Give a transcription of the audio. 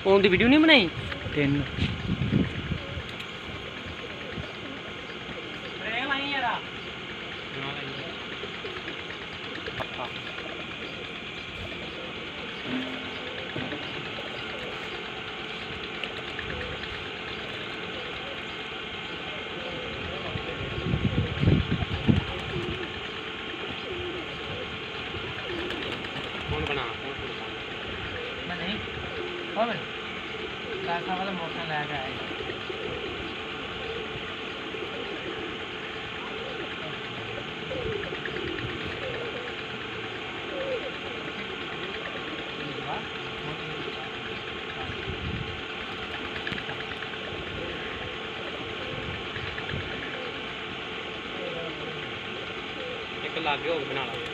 phone की video नहीं बनाई 3 वाला मोटर लगा है एक लागे हो बना ला